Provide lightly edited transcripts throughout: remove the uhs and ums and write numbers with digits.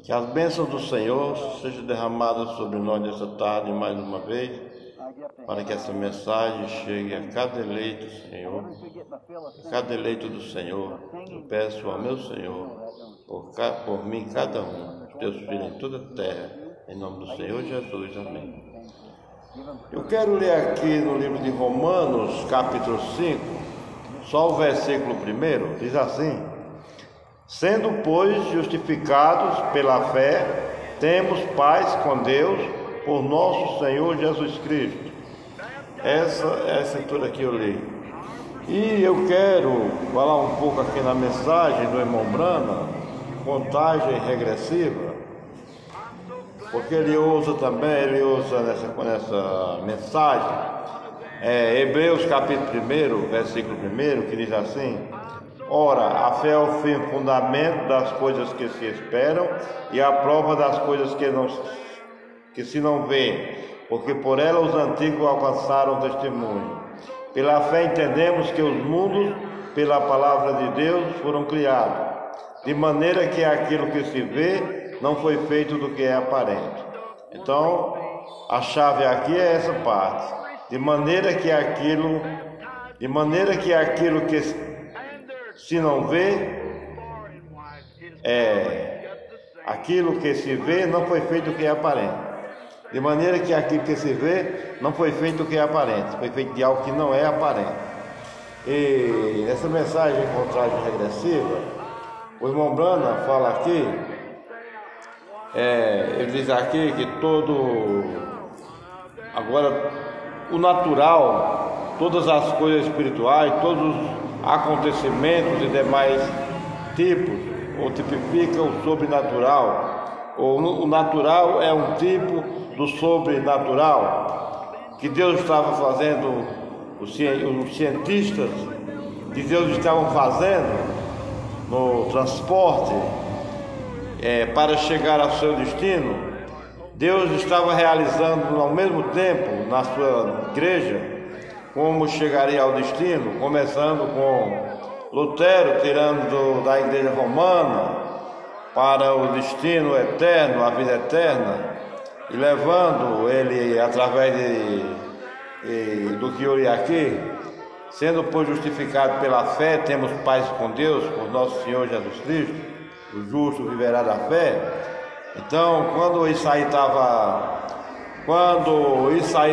Que as bênçãos do Senhor sejam derramadas sobre nós nessa tarde mais uma vez, para que essa mensagem chegue a cada eleito, Senhor, a cada eleito do Senhor. Eu peço ao meu Senhor, por mim, cada um, teus filhos em toda a terra, em nome do Senhor Jesus. Amém. Eu quero ler aqui no livro de Romanos, capítulo 5, só o versículo 1, diz assim: sendo, pois, justificados pela fé, temos paz com Deus por nosso Senhor Jesus Cristo. Essa é a escritura que eu li. E eu quero falar um pouco aqui na mensagem do irmão Brana, contagem regressiva, porque ele usa nessa mensagem, Hebreus capítulo 1, versículo 1, que diz assim: ora, a fé é o fim, fundamento das coisas que se esperam e a prova das coisas que se não vêem, porque por ela os antigos alcançaram testemunho. Pela fé entendemos que os mundos, pela palavra de Deus, foram criados, de maneira que aquilo que se vê não foi feito do que é aparente. Então, a chave aqui é essa parte. De maneira que aquilo que se não vê, aquilo que se vê não foi feito do que é aparente. De maneira que aquilo que se vê não foi feito do que é aparente, foi feito de algo que não é aparente. E nessa mensagem de contagem regressiva, o irmão Brana fala aqui, ele diz aqui que agora o natural, todas as coisas espirituais, todos os acontecimentos e demais tipos, ou tipifica o sobrenatural, ou o natural é um tipo do sobrenatural, que Deus estava fazendo, os cientistas de Deus estavam fazendo no transporte para chegar ao seu destino. Deus estava realizando ao mesmo tempo na sua igreja como chegaria ao destino, começando com Lutero tirando da igreja romana para o destino eterno, a vida eterna, e levando ele através do que eu li aqui, sendo pois justificado pela fé, temos paz com Deus, por nosso Senhor Jesus Cristo, o justo viverá da fé. Então, quando isso aí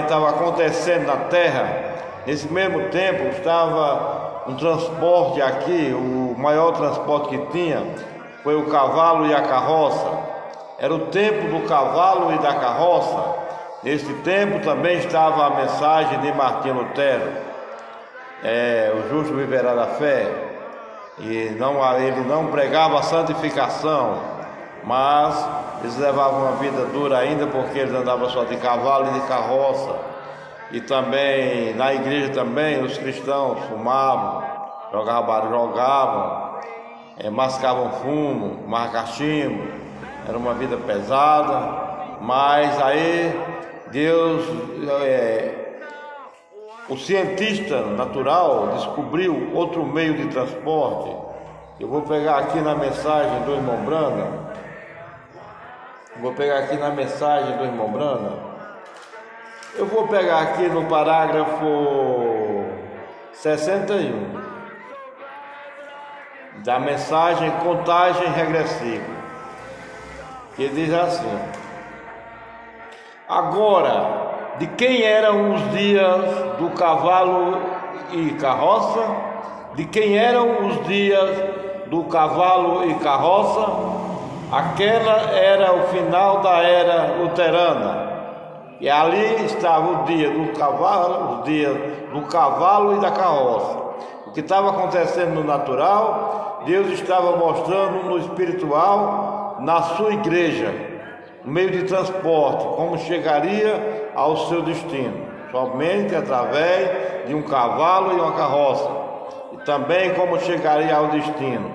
estava acontecendo na terra, nesse mesmo tempo estava um transporte aqui, o maior transporte que tinha foi o cavalo e a carroça. Era o tempo do cavalo e da carroça. Nesse tempo também estava a mensagem de Martinho Lutero, o justo viverá da fé. E ele não pregava a santificação, mas eles levavam uma vida dura ainda, porque eles andavam só de cavalo e de carroça. E também, na igreja também, os cristãos fumavam, jogavam, mascavam fumo, cachimbo. Era uma vida pesada, mas aí Deus, o cientista natural descobriu outro meio de transporte. Eu vou pegar aqui na mensagem do irmão Brana, eu vou pegar aqui no parágrafo 61 da mensagem Contagem Regressiva, que diz assim: agora, de quem eram os dias do cavalo e carroça? De quem eram os dias do cavalo e carroça? Aquela era o final da era luterana. E ali estava o dia do cavalo, os dias do cavalo e da carroça. O que estava acontecendo no natural, Deus estava mostrando no espiritual, na sua igreja, no meio de transporte, como chegaria ao seu destino, somente através de um cavalo e uma carroça, e também como chegaria ao destino,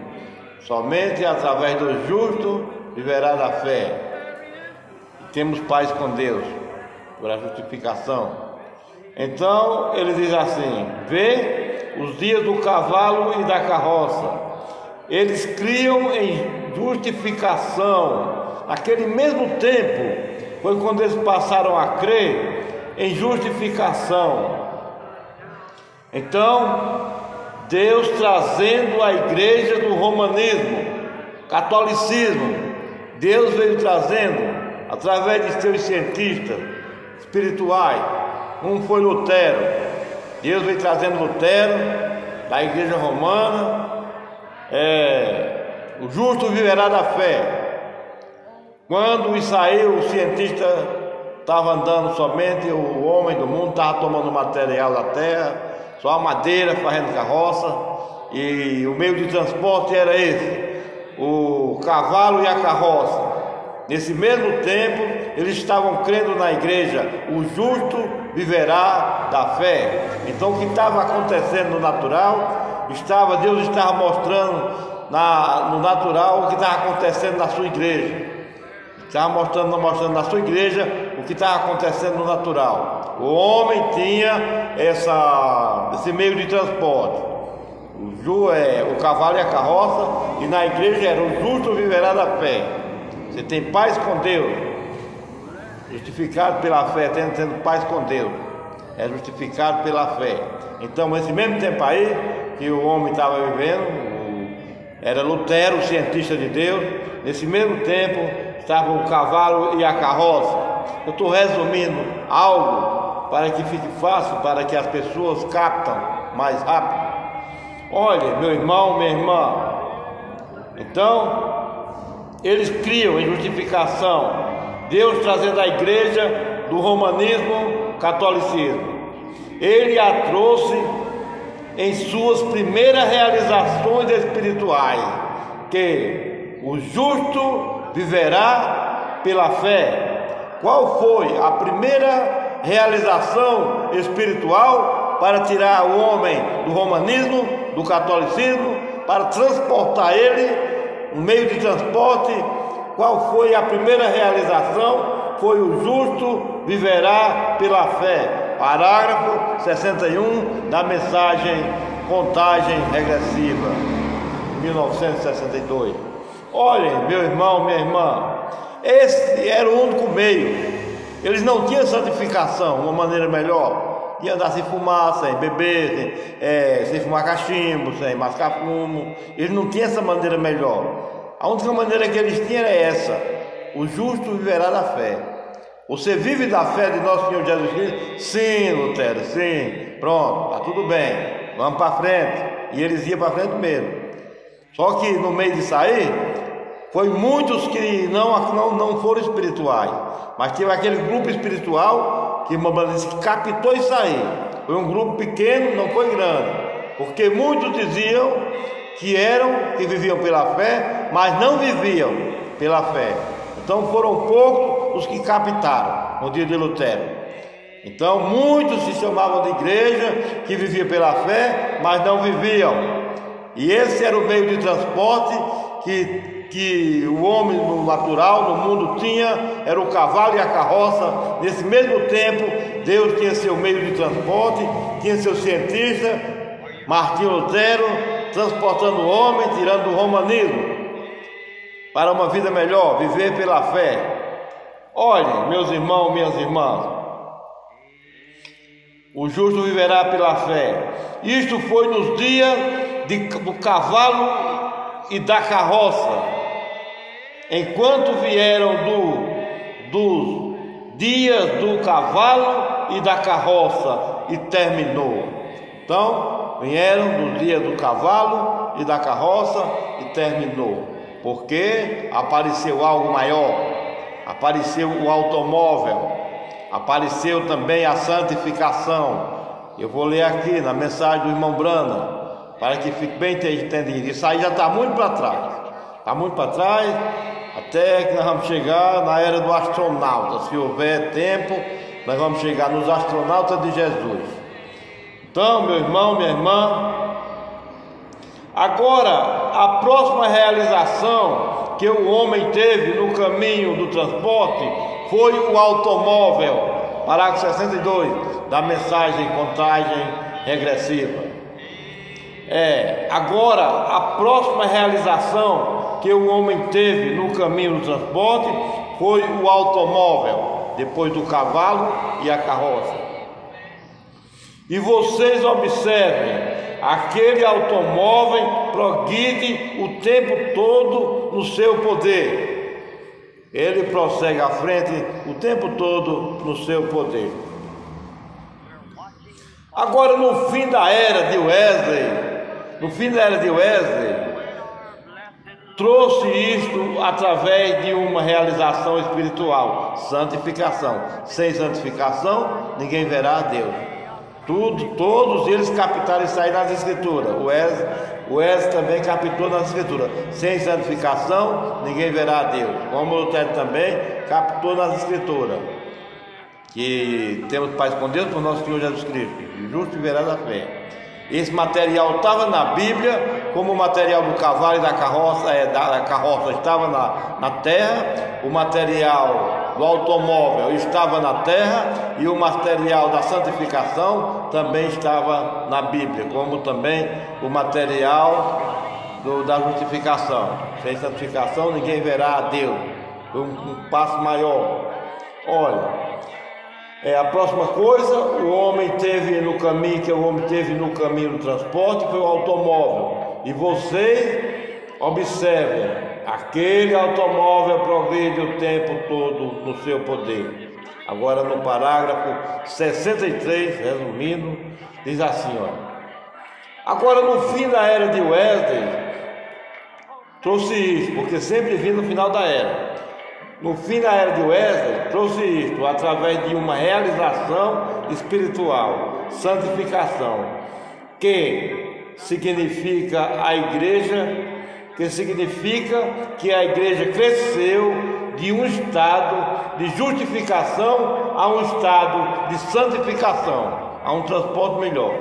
somente através do justo viverá da fé. E temos paz com Deus por a justificação. Então ele diz assim: vê os dias do cavalo e da carroça, eles criam em justificação. Naquele mesmo tempo foi quando eles passaram a crer em justificação. Então, Deus trazendo a igreja do romanismo, catolicismo, Deus veio trazendo através de seus cientistas espirituais. Um foi Lutero. Deus veio trazendo Lutero da igreja romana. O justo viverá da fé. Quando Isaías, o cientista, estava andando somente, o homem do mundo estava tomando material da terra, só a madeira, fazendo carroça, e o meio de transporte era esse, o cavalo e a carroça. Nesse mesmo tempo, eles estavam crendo na igreja, o justo viverá da fé. Então, o que estava acontecendo no natural, Deus estava mostrando no natural o que estava acontecendo na sua igreja. Estava mostrando na sua igreja o que estava acontecendo no natural. O homem tinha esse meio de transporte, o cavalo e a carroça, e na igreja era o justo viverá da fé. Você tem paz com Deus, justificado pela fé, tendo paz com Deus, é justificado pela fé. Então, nesse mesmo tempo aí que o homem estava vivendo, era Lutero, o cientista de Deus. Nesse mesmo tempo estavam o cavalo e a carroça. Eu estou resumindo algo para que fique fácil, para que as pessoas captam mais rápido. Olha, meu irmão, minha irmã, então eles criam em justificação, Deus trazendo a igreja do romanismo, catolicismo. Ele a trouxe em suas primeiras realizações espirituais, que o justo viverá pela fé. Qual foi a primeira realização espiritual para tirar o homem do romanismo, do catolicismo, para transportar ele, um meio de transporte? Qual foi a primeira realização? Foi o justo viverá pela fé. Parágrafo 61 da mensagem Contagem Regressiva, 1962. Olhem, meu irmão, minha irmã, esse era o único meio. Eles não tinham santificação, uma maneira melhor de andar sem fumar, sem beber, sem fumar cachimbo, sem mascar fumo. Eles não tinham essa maneira melhor. A única maneira que eles tinham era essa: o justo viverá da fé. Você vive da fé de nosso Senhor Jesus Cristo? Sim, Lutero, sim. Pronto, está tudo bem, vamos para frente. E eles iam para frente mesmo. Só que no meio disso aí, foi muitos que não foram espirituais, mas teve aquele grupo espiritual que captou isso aí. Foi um grupo pequeno, não foi grande, porque muitos diziam que viviam pela fé, mas não viviam pela fé. Então foram poucos os que captaram no dia de Lutero. Então muitos se chamavam de igreja, que viviam pela fé, mas não viviam. E esse era o meio de transporte que o homem no natural, no mundo tinha, era o cavalo e a carroça. Nesse mesmo tempo, Deus tinha seu meio de transporte, tinha seu cientista, Martinho Lutero, transportando o homem, tirando do romanismo, para uma vida melhor, viver pela fé. Olhem, meus irmãos, minhas irmãs, o justo viverá pela fé. Isto foi nos dias do cavalo e da carroça, enquanto vieram dos dias do cavalo e da carroça, e terminou. Então, vieram dos dias do cavalo e da carroça e terminou, porque apareceu algo maior, apareceu o automóvel, apareceu também a santificação. Eu vou ler aqui na mensagem do irmão Brana, para que fique bem entendido. Isso aí já está muito para trás. Está muito para trás, até que nós vamos chegar na era do astronauta. Se houver tempo, nós vamos chegar nos astronautas de Jesus. Então, meu irmão, minha irmã, agora a próxima realização que o homem teve no caminho do transporte foi o automóvel. Parágrafo 62 da mensagem Contagem Regressiva. Agora, a próxima realização que o homem teve no caminho do transporte foi o automóvel, depois do cavalo e a carroça. E vocês observem, aquele automóvel progride o tempo todo no seu poder. Ele prossegue à frente o tempo todo no seu poder. Agora, no fim da era de Wesley, trouxe isto através de uma realização espiritual, santificação. Sem santificação, ninguém verá a Deus. Todos eles captaram isso aí nas Escrituras. O Wesley também captou nas Escrituras. Sem santificação, ninguém verá a Deus. Como o Lutero também captou nas Escrituras. Que temos paz com Deus por nosso Senhor Jesus Cristo. Justo e verá da fé. Esse material estava na Bíblia, como o material do cavalo e da carroça estava na terra, o material do automóvel estava na terra e o material da santificação também estava na Bíblia, como também o material da justificação. Sem santificação ninguém verá a Deus. Um passo maior. Olha, a próxima coisa, o homem teve no caminho do transporte foi o automóvel. E vocês observem, aquele automóvel progride o tempo todo no seu poder. Agora no parágrafo 63, resumindo, diz assim, agora no fim da era de Wesley, trouxe isso, porque sempre vi no final da era. No fim da era de Wesley, trouxe isto através de uma realização espiritual, santificação, que significa que a igreja cresceu de um estado de justificação a um estado de santificação, a um transporte melhor.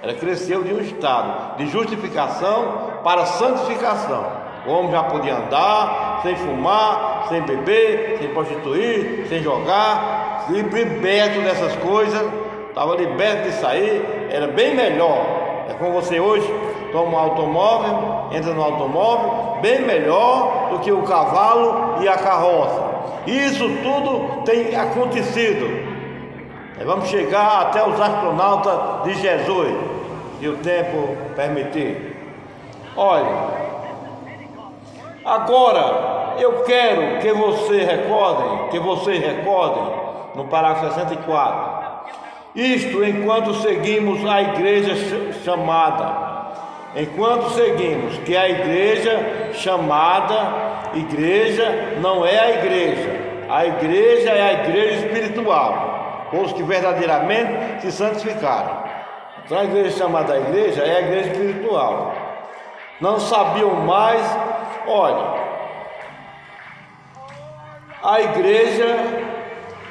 Ela cresceu de um estado de justificação para santificação. O homem já podia andar sem fumar, sem beber, sem prostituir, sem jogar, liberto dessas coisas, estava liberto disso aí, era bem melhor. É como você hoje toma um automóvel, entra no automóvel, bem melhor do que o cavalo e a carroça. Isso tudo tem acontecido. Vamos chegar até os astronautas de Jesus, se o tempo permitir. Olha, agora eu quero que vocês recordem no parágrafo 64. Isto enquanto seguimos a igreja chamada. Enquanto seguimos que a igreja chamada, igreja não é a igreja. A igreja é a igreja espiritual, os que verdadeiramente se santificaram. Então a igreja chamada a igreja é a igreja espiritual. Não sabiam mais. Olha, a igreja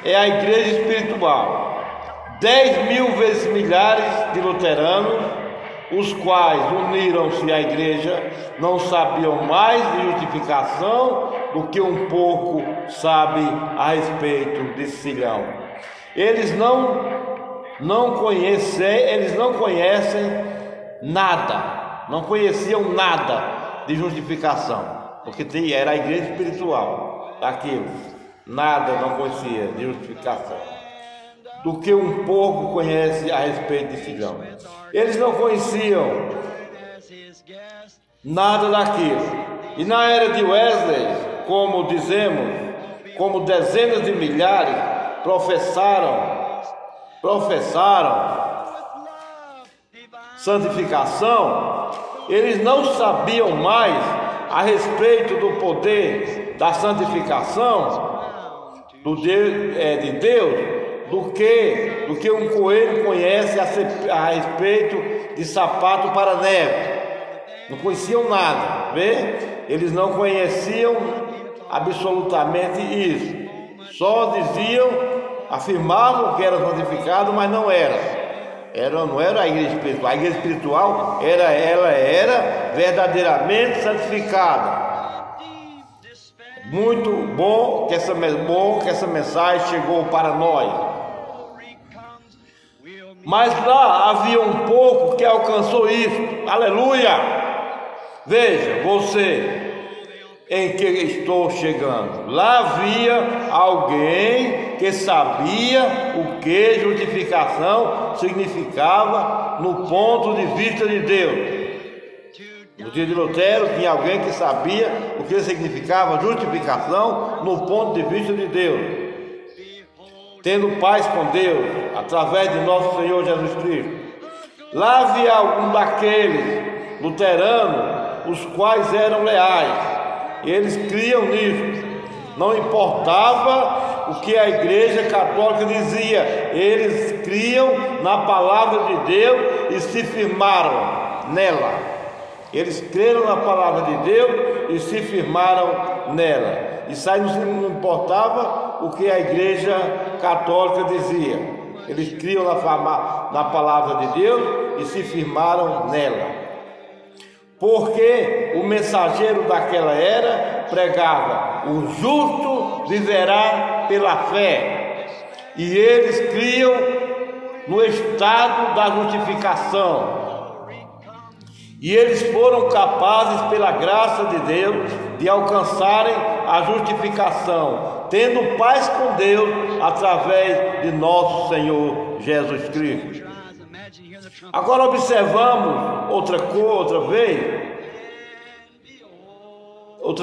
é a igreja espiritual. 10.000 vezes milhares de luteranos, os quais uniram-se à igreja, não sabiam mais de justificação do que um pouco sabe a respeito de Silhão. Eles não conhecem nada, não conheciam nada de justificação, porque era a igreja espiritual daquilo, nada não conhecia de justificação, do que um pouco conhece a respeito de Silhão. Eles não conheciam nada daquilo. E na era de Wesley, como dizemos, como dezenas de milhares professaram santificação, eles não sabiam mais a respeito do poder da santificação de Deus do que um coelho conhece a respeito de sapato para neve. Não conheciam nada, vê? Eles não conheciam absolutamente isso. Só afirmavam que era santificado, mas não era. Não era a igreja espiritual. A igreja espiritual ela era verdadeiramente santificada. Muito bom que essa mensagem chegou para nós. Mas lá havia um pouco que alcançou isso. Aleluia! Veja, você em que estou chegando. Lá havia alguém que sabia o que justificação significava no ponto de vista de Deus. No dia de Lutero tinha alguém que sabia o que significava justificação no ponto de vista de Deus, tendo paz com Deus através de nosso Senhor Jesus Cristo. Lá havia algum daqueles luteranos os quais eram leais. Eles criam nisso. Não importava o que a Igreja Católica dizia, eles criam na palavra de Deus e se firmaram nela. Eles creram na palavra de Deus e se firmaram nela. Isso aí não importava o que a Igreja Católica dizia. Eles criam na palavra de Deus e se firmaram nela. Porque o mensageiro daquela era pregava: o justo viverá pela fé. E eles criam no estado da justificação. E eles foram capazes, pela graça de Deus, de alcançarem a justificação, tendo paz com Deus através de nosso Senhor Jesus Cristo. Agora observamos outra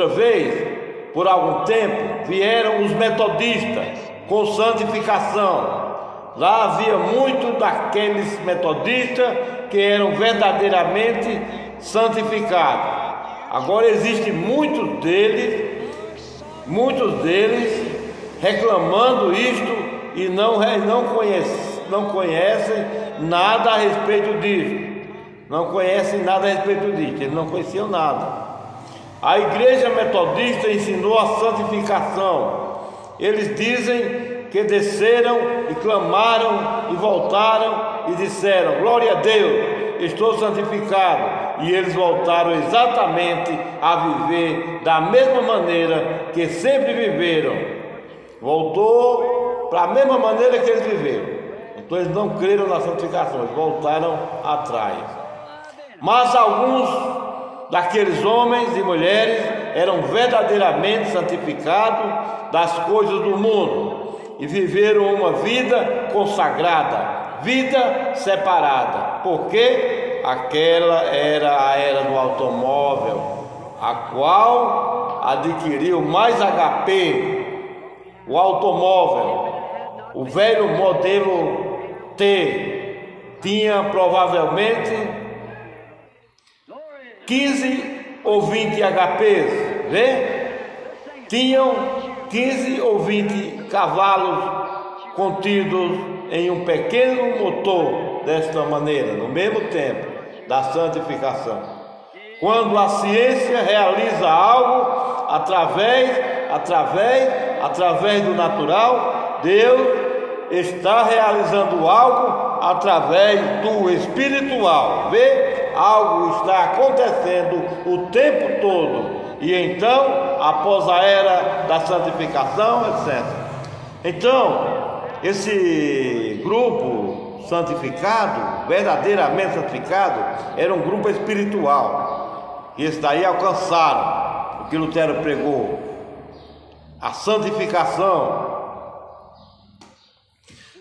vez, por algum tempo, vieram os metodistas com santificação. Lá havia muito daqueles metodistas que eram verdadeiramente santificados. Agora existem muitos deles reclamando isto e não conhecem nada a respeito disso. Eles não conheciam nada. A Igreja Metodista ensinou a santificação. Eles dizem que desceram e clamaram e voltaram e disseram: glória a Deus, estou santificado. E eles voltaram exatamente a viver da mesma maneira que sempre viveram. Voltou para a mesma maneira que eles viveram. Então eles não creram na santificação, eles voltaram atrás. Mas alguns daqueles homens e mulheres eram verdadeiramente santificados das coisas do mundo e viveram uma vida consagrada, vida separada, porque aquela era a era do automóvel, a qual adquiriu mais HP. O automóvel, o velho modelo T, tinha provavelmente 15 ou 20 HPs, vê? Tinham 15 ou 20 cavalos contidos em um pequeno motor, desta maneira, no mesmo tempo da santificação. Quando a ciência realiza algo através do natural, Deus está realizando algo através do espiritual. Vê? Algo está acontecendo o tempo todo. E então, após a era da santificação, etc. Então, esse grupo santificado, verdadeiramente santificado, era um grupo espiritual. E esse daí alcançaram o que Lutero pregou, a santificação.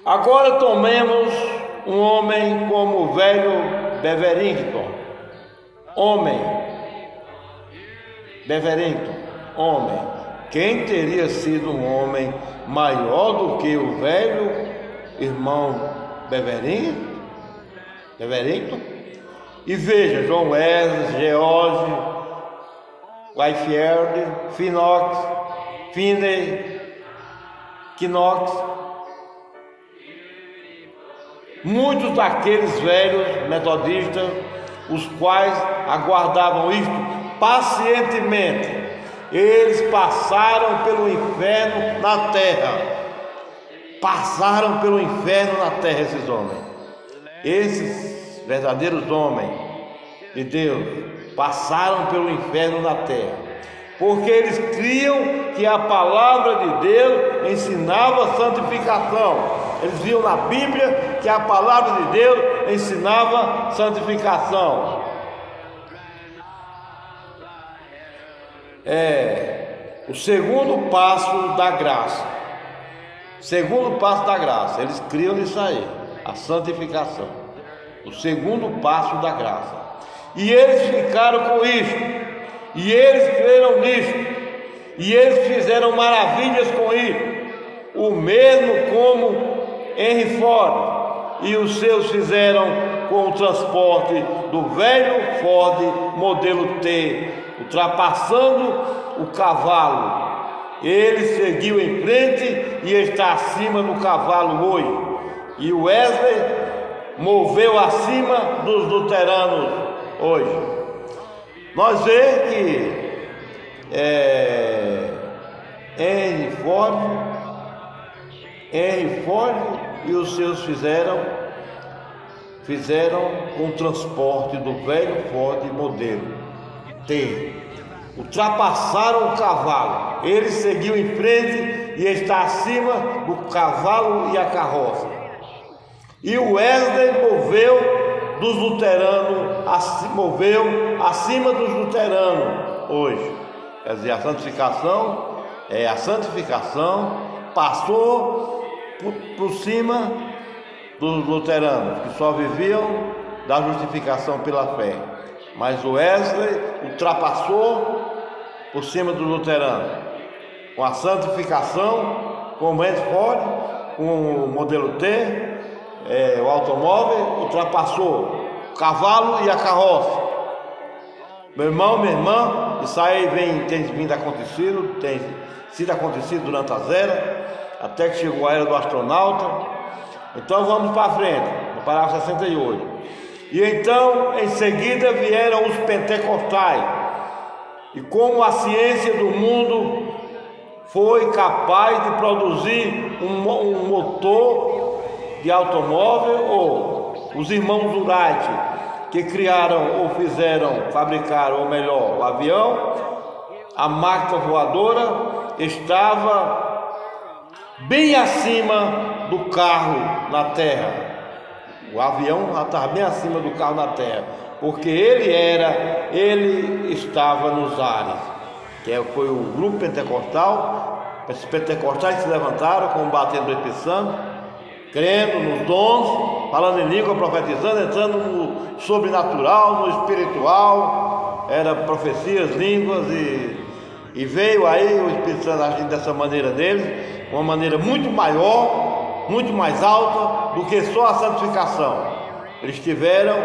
Agora tomemos um homem como o velho Beverington. Quem teria sido um homem maior do que o velho irmão Beverington? E veja, John Wesley, George Whitefield, Finney, Knox, muitos daqueles velhos metodistas, os quais aguardavam isto pacientemente, eles passaram pelo inferno na terra. Esses homens, esses verdadeiros homens de Deus, passaram pelo inferno na terra, porque eles criam que a palavra de Deus ensinava santificação. Eles viam na Bíblia que a palavra de Deus ensinava santificação. O segundo passo da graça. Segundo passo da graça. Eles criam nisso aí, a santificação. O segundo passo da graça. E eles ficaram com isso. E eles creram nisso. E eles fizeram maravilhas com isso. O mesmo como Henry Ford e os seus fizeram com o transporte do velho Ford modelo T, ultrapassando o cavalo. Ele seguiu em frente e está acima do cavalo hoje. E o Wesley moveu acima dos luteranos hoje. Nós vemos que Henry Ford e os seus fizeram com o transporte do velho Ford modelo T. Ultrapassaram o cavalo. Ele seguiu em frente e está acima do cavalo e a carroça. E o Wesley moveu dos luteranos, moveu acima dos luteranos hoje. Quer dizer, a santificação passou por cima dos luteranos, que só viviam da justificação pela fé. Mas o Wesley ultrapassou por cima do luterano, com a santificação, com o Henry Ford, com o modelo T, o automóvel, ultrapassou o cavalo e a carroça. Meu irmão, minha irmã, isso aí tem sido acontecido durante as eras, até que chegou a era do astronauta. Então vamos para frente, no parágrafo 68. E então, em seguida, vieram os pentecostais. E como a ciência do mundo foi capaz de produzir um motor de automóvel, ou os irmãos Wright, que criaram ou fabricaram, ou melhor, o avião, a máquina voadora estava bem acima do carro na terra. O avião estava bem acima do carro na terra, porque ele estava nos ares, que foi o grupo pentecostal. Esses pentecostais se levantaram, combatendo o Espírito Santo, crendo nos dons, falando em língua, profetizando, entrando no sobrenatural, no espiritual, era profecias, línguas, e veio aí o Espírito Santo agindo dessa maneira neles, uma maneira muito maior, muito mais alta do que só a santificação. Eles tiveram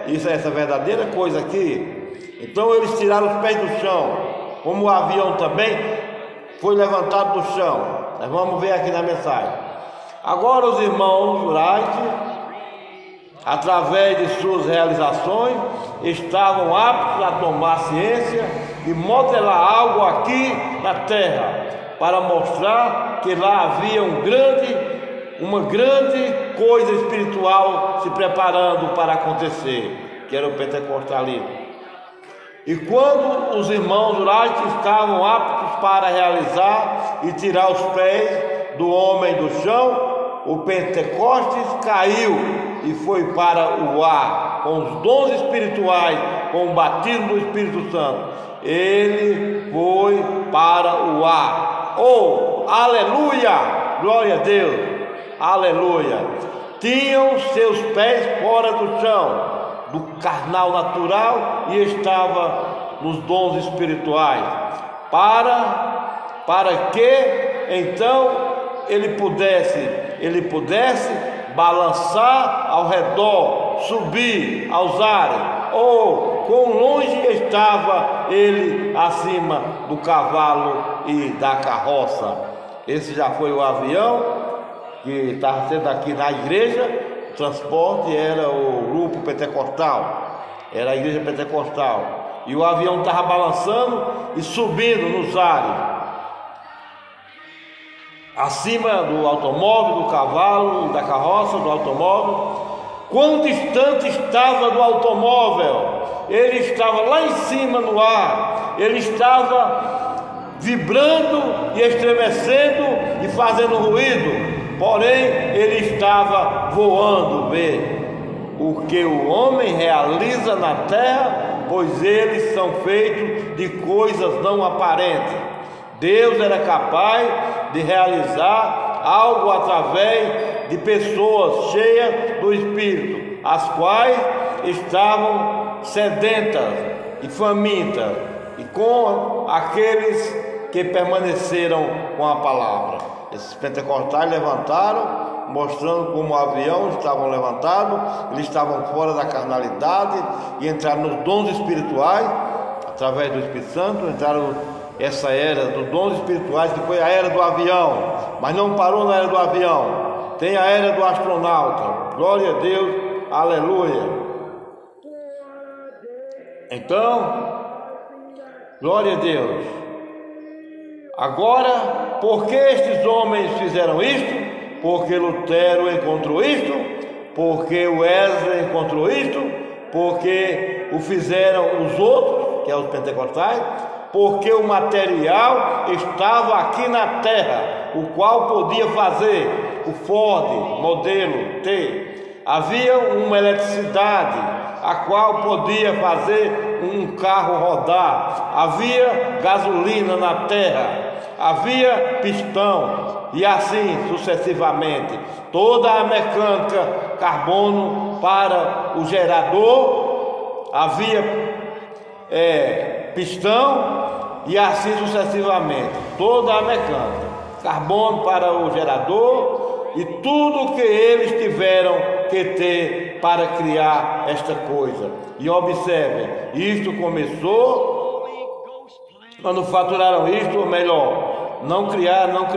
essa verdadeira coisa aqui. Então eles tiraram os pés do chão, como o avião também foi levantado do chão. Nós vamos ver aqui na mensagem. Agora os irmãos Wright, através de suas realizações, estavam aptos a tomar ciência e modelar algo aqui na terra, para mostrar que lá havia uma grande coisa espiritual se preparando para acontecer, que era o pentecostalismo. E quando os irmãos Wright estavam aptos para realizar e tirar os pés do homem do chão, o Pentecostes caiu e foi para o ar, com os dons espirituais, com o batismo do Espírito Santo. Ele foi para o ar. Oh, aleluia! Glória a Deus! Aleluia! Tinham seus pés fora do chão, do carnal natural, e estava nos dons espirituais, para que então ele pudesse balançar ao redor, subir aos ares. Oh, quão longe estava ele acima do cavalo e da carroça. Esse já foi o avião que estava sendo aqui na igreja. O transporte era o grupo pentecostal, era a igreja pentecostal, e o avião estava balançando e subindo nos ares, acima do automóvel, do cavalo, da carroça, do automóvel. Quão distante estava do automóvel? Ele estava lá em cima no ar, ele estava vibrando e estremecendo e fazendo ruído, Porém, ele estava voando, vê o que o homem realiza na terra, pois eles são feitos de coisas não aparentes. Deus era capaz de realizar algo através de pessoas cheias do Espírito, as quais estavam sedentas e famintas, e com aqueles que permaneceram com a palavra. Esses pentecostais levantaram, mostrando como o avião estavam levantados, eles estavam fora da carnalidade e entraram nos dons espirituais, através do Espírito Santo, entraram essa era dos dons espirituais, que foi a era do avião, mas não parou na era do avião, tem a era do astronauta, glória a Deus, aleluia. Então, glória a Deus. Agora, por que estes homens fizeram isto? Porque Lutero encontrou isto, porque Wesley encontrou isto, porque o fizeram os outros, que é os pentecostais, porque o material estava aqui na terra, o qual podia fazer o Ford modelo T. Havia uma eletricidade, a qual podia fazer um carro rodar. Havia gasolina na terra, havia pistão, e assim sucessivamente. Toda a mecânica, carbono para o gerador, havia pistão, e assim sucessivamente. Toda a mecânica, carbono para o gerador, e tudo que eles tiveram que ter para criar esta coisa. E observem, isto começou, manufaturaram isto, ou melhor, não criaram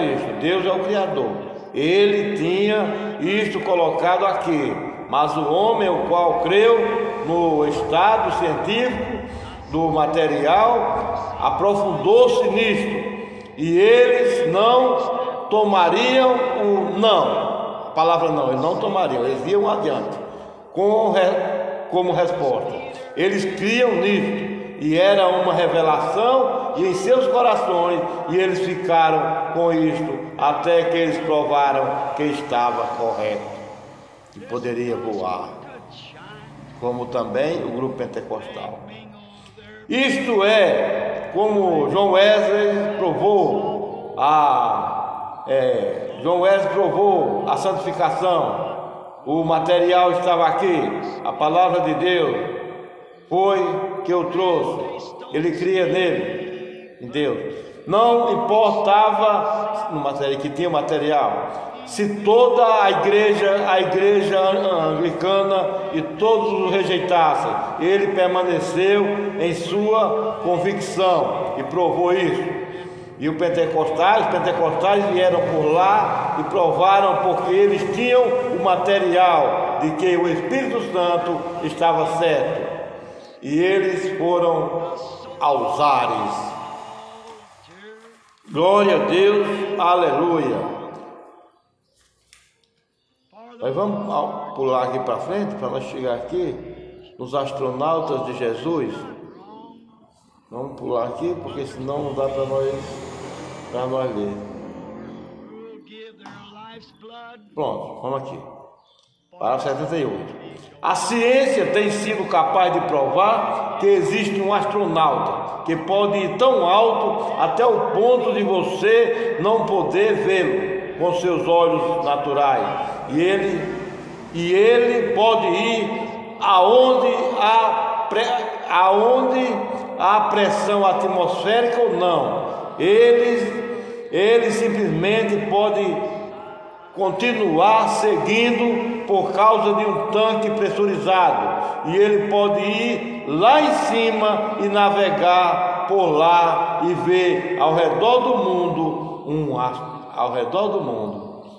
isto. Deus é o Criador. Ele tinha isto colocado aqui, mas o homem, o qual creu no estado científico do material, aprofundou-se nisto, e eles não tomariam o não. A palavra não, eles não tomariam, eles iam adiante como resposta. Eles criam nisto, e era uma revelação e em seus corações, e eles ficaram com isto até que eles provaram que estava correto, que poderia voar, como também o grupo pentecostal. Isto é, como John Wesley provou a santificação. O material estava aqui, a palavra de Deus foi que eu trouxe. Ele cria nele, em Deus. Não importava no material, que tinha material. Se toda a igreja anglicana e todos o rejeitassem, ele permaneceu em sua convicção e provou isso. E os pentecostais vieram por lá e provaram, porque eles tinham o material de que o Espírito Santo estava certo. E eles foram aos ares. Glória a Deus, aleluia. Mas vamos pular aqui para frente, para nós chegar aqui nos astronautas de Jesus. Vamos pular aqui, porque senão não dá para nós ler. Pronto, vamos aqui. Para 78. A ciência tem sido capaz de provar que existe um astronauta que pode ir tão alto até o ponto de você não poder vê-lo com seus olhos naturais. E ele pode ir aonde há pressão atmosférica ou não. Ele simplesmente pode continuar seguindo por causa de um tanque pressurizado, e ele pode ir lá em cima e navegar por lá e ver ao redor do mundo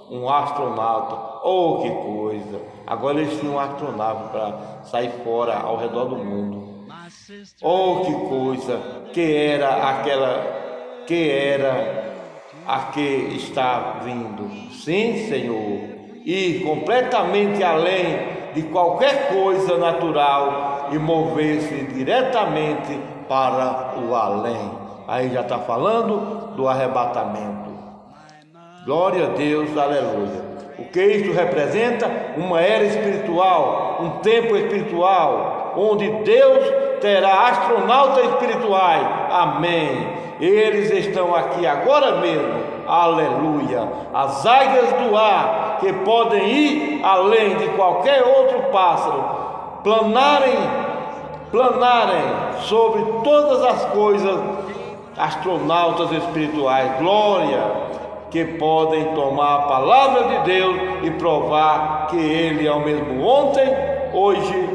um astronauta. Oh, que coisa! Agora eles tinham um astronauta para sair fora ao redor do mundo. Oh, que coisa! Que era a que está vindo. Sim, Senhor. Ir completamente além de qualquer coisa natural e mover-se diretamente para o além. Aí já está falando do arrebatamento. Glória a Deus, aleluia. O que isso representa? Uma era espiritual, um tempo espiritual, onde Deus terá astronautas espirituais. Amém. Eles estão aqui agora mesmo. Aleluia. As águias do ar, que podem ir além de qualquer outro pássaro, planarem sobre todas as coisas, astronautas espirituais. Glória. Que podem tomar a palavra de Deus e provar que Ele é o mesmo ontem, hoje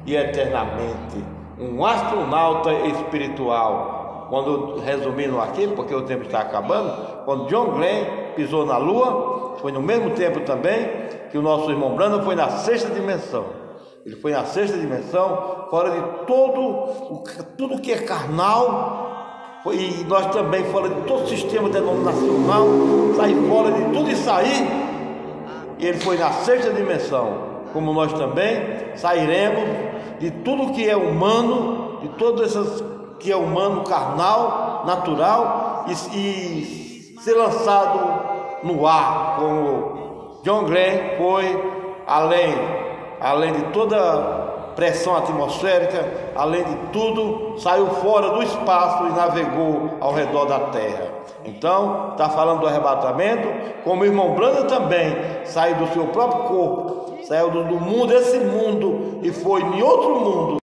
e eternamente. Um astronauta espiritual. Quando, resumindo aquilo, porque o tempo está acabando, quando John Glenn pisou na Lua, foi no mesmo tempo também que o nosso irmão Branham foi na sexta dimensão. Ele foi na sexta dimensão, fora de tudo que é carnal. E nós também, fora de todo o sistema denominacional, sair fora de tudo isso aí. E ele foi na sexta dimensão, como nós também sairemos de tudo que é humano, de todas essas que é humano, carnal, natural, e ser lançado no ar, como John Glenn foi além de toda pressão atmosférica, além de tudo, saiu fora do espaço e navegou ao redor da Terra. Então, está falando do arrebatamento, como o irmão Branham também saiu do seu próprio corpo, saiu do mundo, esse mundo, e foi em outro mundo.